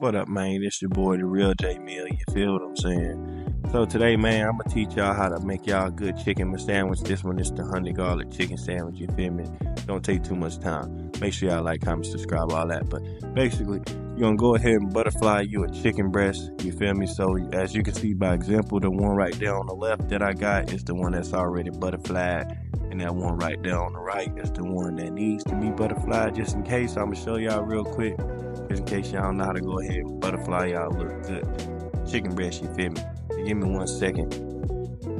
What up, man? It's your boy, the real J Mill. You feel what I'm saying? So today, man, I'm gonna teach y'all how to make y'all a good chicken sandwich. This one is the honey garlic chicken sandwich. You feel me? Don't take too much time. Make sure y'all like, comment, subscribe, all that. But basically, you're gonna go ahead and butterfly you a chicken breast. You feel me? So as you can see by example, the one right there on the left that I got is the one that's already butterflied. And that one right there on the right is the one that needs to be butterflied. Just in case, I'm gonna show y'all real quick. Just in case y'all know how to go ahead and butterfly y'all look good chicken breast, you feel me? Give me 1 second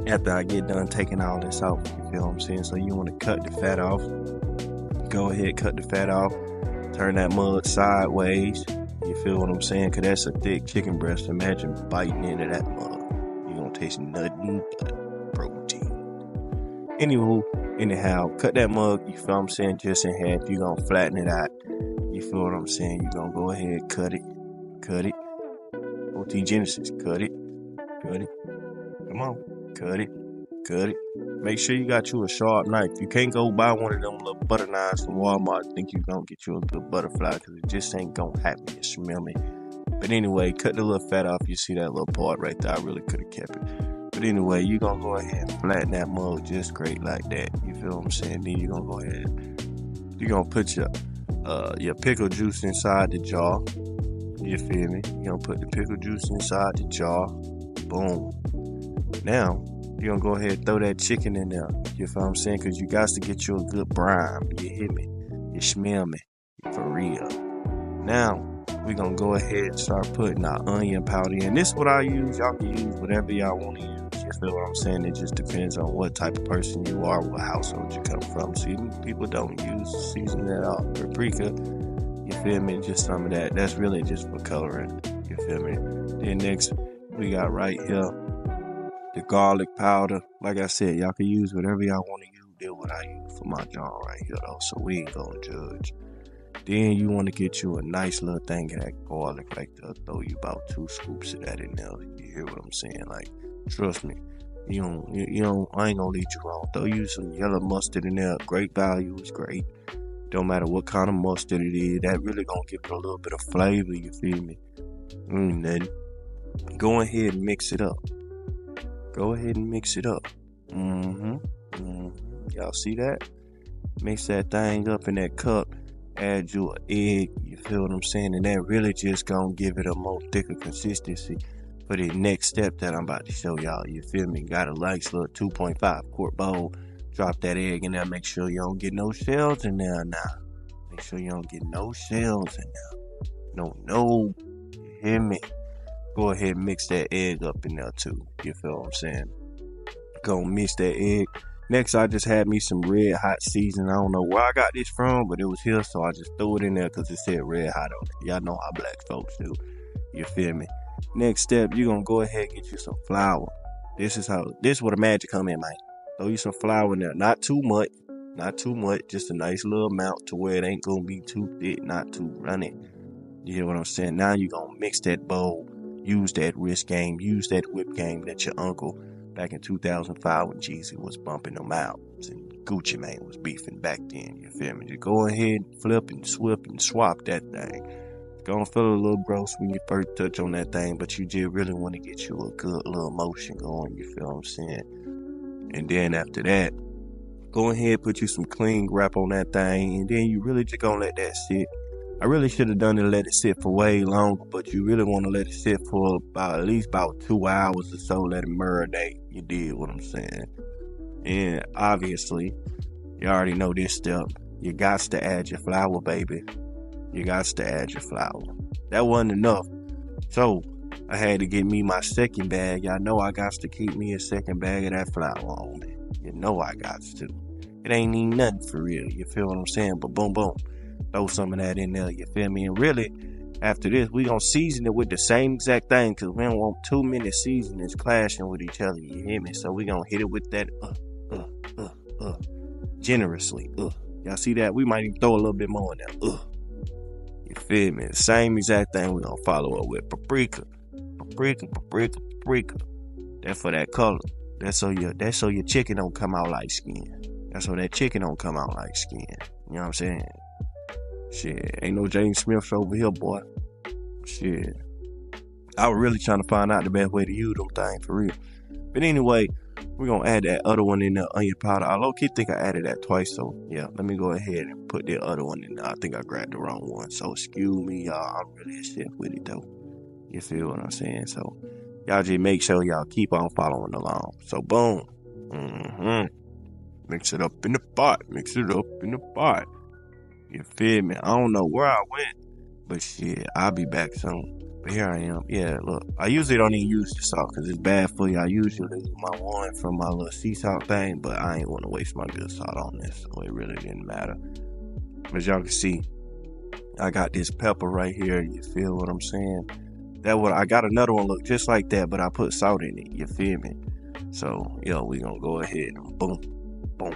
after I get done taking all this off, you feel what I'm saying? So you want to cut the fat off. Go ahead, cut the fat off. Turn that mug sideways. You feel what I'm saying? Because that's a thick chicken breast. Imagine biting into that mug. You're going to taste nothing but protein. Anyhow, cut that mug, you feel what I'm saying, just in half. You're going to flatten it out. You feel what I'm saying? You're going to go ahead, cut it. OT Genesis, cut it. Come on, cut it. Make sure you got you a sharp knife. You can't go buy one of them little butter knives from Walmart and think you're going to get you a good butterfly, because it just ain't going to happen, you smell me? But anyway, cut the little fat off. You see that little part right there? I really could have kept it. But anyway, you're going to go ahead and flatten that mug just great like that. You feel what I'm saying? Then you're going to go ahead. You're going to put your pickle juice inside the jar. You feel me? You're going to put the pickle juice inside the jar. Boom. Now, you're going to go ahead and throw that chicken in there. You feel what I'm saying? Because you got to get you a good brine. You hear me? You smell me? For real. Now, we're going to go ahead and start putting our onion powder in. This is what I use. Y'all can use whatever y'all want to use. You feel what I'm saying? It just depends on what type of person you are, what household you come from. See, people don't use seasoning at all. Paprika, you feel me? Just some of that. That's really just for coloring. You feel me? Then next, we got right here the garlic powder. Like I said, y'all can use whatever y'all want to use. Did what I use for my jar right here, though, so we ain't gonna judge. Then you want to get you a nice little thing of that garlic, like throw you about 2 scoops of that in there. You hear what I'm saying? Like, trust me, you don't. I ain't gonna lead you wrong. Throw you some yellow mustard in there. Great value is great. Don't matter what kind of mustard it is. That really gonna give it a little bit of flavor. You feel me? Then go ahead and mix it up. Y'all see that? Mix that thing up in that cup. Add you an egg. You feel what I'm saying? And that really just gonna give it a more thicker consistency for the next step that I'm about to show y'all. You feel me? Got a nice little 2.5 quart bowl. Drop that egg in there. Make sure you don't get no shells in there now. Make sure you don't get no shells in there. No. You hear me? Go ahead and mix that egg up in there too. You feel what I'm saying? Go mix that egg. Next, I just had me some red hot seasoning. I don't know where I got this from, but it was here, so I just threw it in there because it said red hot on it. Y'all know how black folks do. You feel me? Next step, you're gonna go ahead and get you some flour. This is where the magic come in, man. Throw you some flour in there. Not too much, just a nice little amount to where it ain't gonna be too thick, not too runny. You hear what I'm saying? Now you're gonna mix that bowl. Use that wrist game, use that whip game that your uncle back in 2005 when Jeezy was bumping them out and Gucci Mane was beefing back then. You feel me? Just go ahead, flip and swip and swap that thing. It's gonna feel a little gross when you first touch on that thing, but you just really want to get you a good little motion going. You feel what I'm saying? And then after that, go ahead, put you some cling wrap on that thing, and then you really just gonna let that sit. I really should have done it and let it sit for way longer, but you really want to let it sit for at least 2 hours or so. Let it marinate. You did what I'm saying. And obviously, you already know this step. You got to add your flour, baby. You got to add your flour. That wasn't enough. So, I had to get me my second bag. Y'all know I got to keep me a second bag of that flour on me. You know I got to. It ain't even nothing for real. You feel what I'm saying? But boom. Throw some of that in there, you feel me? And really, after this, we gonna season it with the same exact thing, because we don't want too many seasonings clashing with each other, you hear me? So we gonna hit it with that generously. Y'all see that? We might even throw a little bit more in there. You feel me? The same exact thing we gonna follow up with paprika. That's for that color. That's so your chicken don't come out like skin. That's so that chicken don't come out like skin. You know what I'm saying? Shit, ain't no James Smith over here, boy. Shit. I was really trying to find out the best way to use them things for real. But anyway, we're gonna add that other one in the onion powder. I low-key think I added that twice, so yeah, let me go ahead and put the other one in there. I think I grabbed the wrong one. So excuse me, y'all. I'm really a chef with it though. You feel what I'm saying? So y'all just make sure y'all keep on following along. So boom. Mix it up in the pot. Mix it up in the pot. You feel me? I don't know where I went, but shit, I'll be back soon. But here I am. Yeah, look, I usually don't even use the salt because it's bad for you. I usually use my one from my little sea salt thing, but I ain't want to waste my good salt on this, so it really didn't matter. As y'all can see, I got this pepper right here. You feel what I'm saying? I got another one look just like that, but I put salt in it. You feel me? So, yo, we gonna go ahead and boom, boom,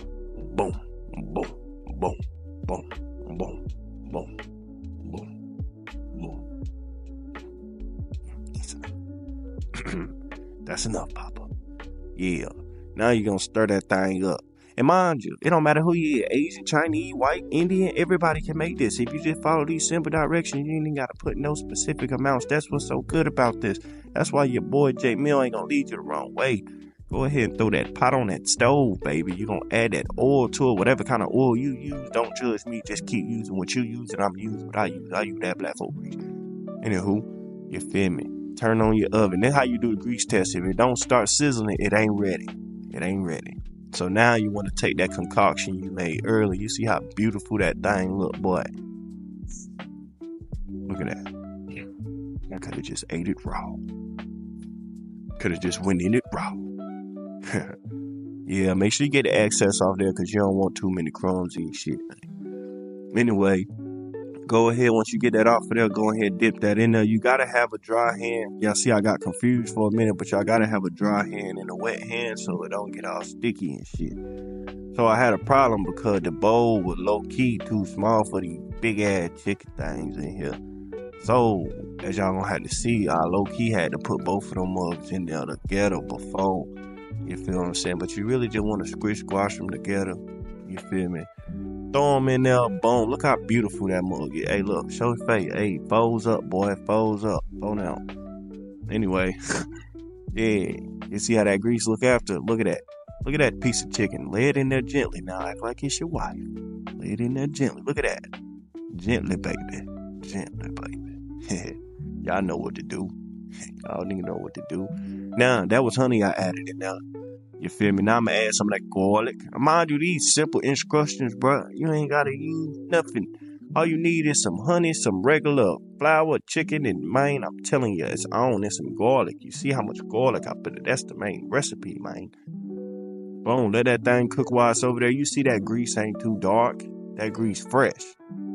boom, boom, boom, boom, boom, boom, boom, boom. That's enough, Papa. Yeah. Now you're gonna stir that thing up. And mind you, it don't matter who you is, Asian, Chinese, white, Indian, everybody can make this. If you just follow these simple directions, you ain't even gotta put no specific amounts. That's what's so good about this. That's why your boy J Mill ain't gonna lead you the wrong way. Go ahead and throw that pot on that stove, baby. You're gonna add that oil to it, whatever kind of oil you use. Don't judge me. Just keep using what you use, and I'm using what I use. I use that black folk grease. Anywho, you feel me? Turn on your oven. That's how you do the grease test. If it don't start sizzling, it ain't ready. It ain't ready. So now you want to take that concoction you made earlier. You see how beautiful that thing look, boy. Look at that. I could have just ate it raw. Could have just went in it raw. Yeah, make sure you get the excess off there because you don't want too many crumbs and shit. Anyway, go ahead, once you get that off of there, go ahead and dip that in there. You gotta have a dry hand. Y'all see I got confused for a minute, but y'all gotta have a dry hand and a wet hand so it don't get all sticky and shit. So I had a problem because the bowl was low-key too small for these big-ass chicken things in here. So, as y'all gonna have to see, I low-key had to put both of them mugs in there together before. You feel what I'm saying? But you really just want to squash them together. You feel me? Throw them in there, boom. Look how beautiful that mug is. Hey, look, show your face. Hey, folds up, boy, folds up. Fold down. Anyway, yeah, you see how that grease look after? Look at that. Look at that piece of chicken. Lay it in there gently. Now act like it's your wife. Lay it in there gently. Look at that. Gently, baby. Gently, baby. Y'all know what to do. Y'all niggas know what to do. Now, that was honey I added in there. You feel me? Now I'm gonna add some of that garlic. Mind you, these simple instructions, bro. You ain't gotta use nothing. All you need is some honey, some regular flour, chicken, and man, I'm telling you, it's on. And some garlic. You see how much garlic I put in? That's the main recipe, man. Boom, let that thing cook while it's over there. You see that grease ain't too dark. That grease fresh.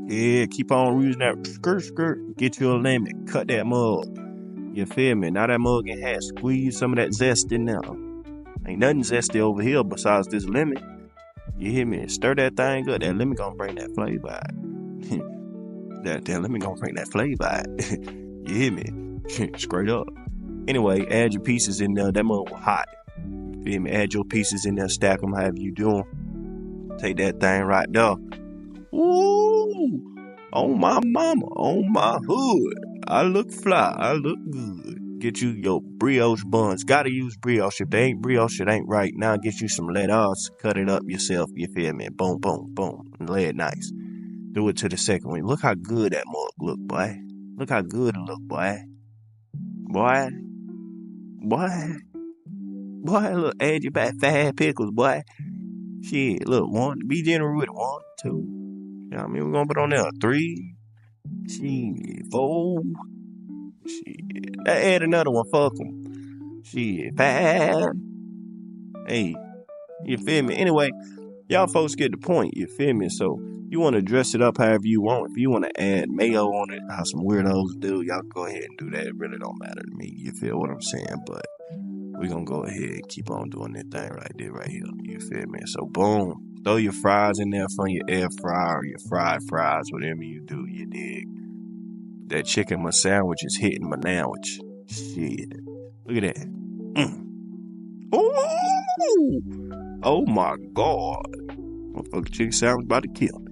Yeah, keep on using that skirt. Get you a lemon. Cut that mug. You feel me? Now that mug in half. Squeeze some of that zest in there. Ain't nothing zesty over here besides this lemon. You hear me? Stir that thing up. That lemon gonna bring that flavor out. that lemon gonna bring that flavor out. You hear me? Straight up. Anyway, add your pieces in there. That mug was hot. You feel me? Add your pieces in there. Stack them however you doing. Take that thing right there. Ooh! On my mama. On my hood. I look fly. I look good. Get you your brioche buns. Gotta use brioche. If they ain't brioche, it ain't right. Now get you some lettuce. Cut it up yourself. You feel me? Boom, boom, boom. And lay it nice. Do it to the second one. Look how good that mug look, boy. Look how good it look, boy. Boy. Look, add your back 5 pickles, boy. Shit, look, 1. Be generous with it. 1, 2. You know what I mean? We're gonna put on there 3. Shit, 4. Shit. Add another one, fuck them. Shit, 5. Hey, you feel me? Anyway, y'all folks get the point, you feel me? So, you want to dress it up however you want. If you want to add mayo on it, how some weirdos do, y'all go ahead and do that. It really don't matter to me, you feel what I'm saying? But we're going to go ahead and keep on doing that thing right there, right here, you feel me? So, boom. Throw your fries in there from your air fryer or your fried fries, whatever you do, you dig? That chicken, my sandwich is hitting my sandwich. Shit. Look at that. Ooh! Oh my God. Motherfucking chicken sandwich about to kill me.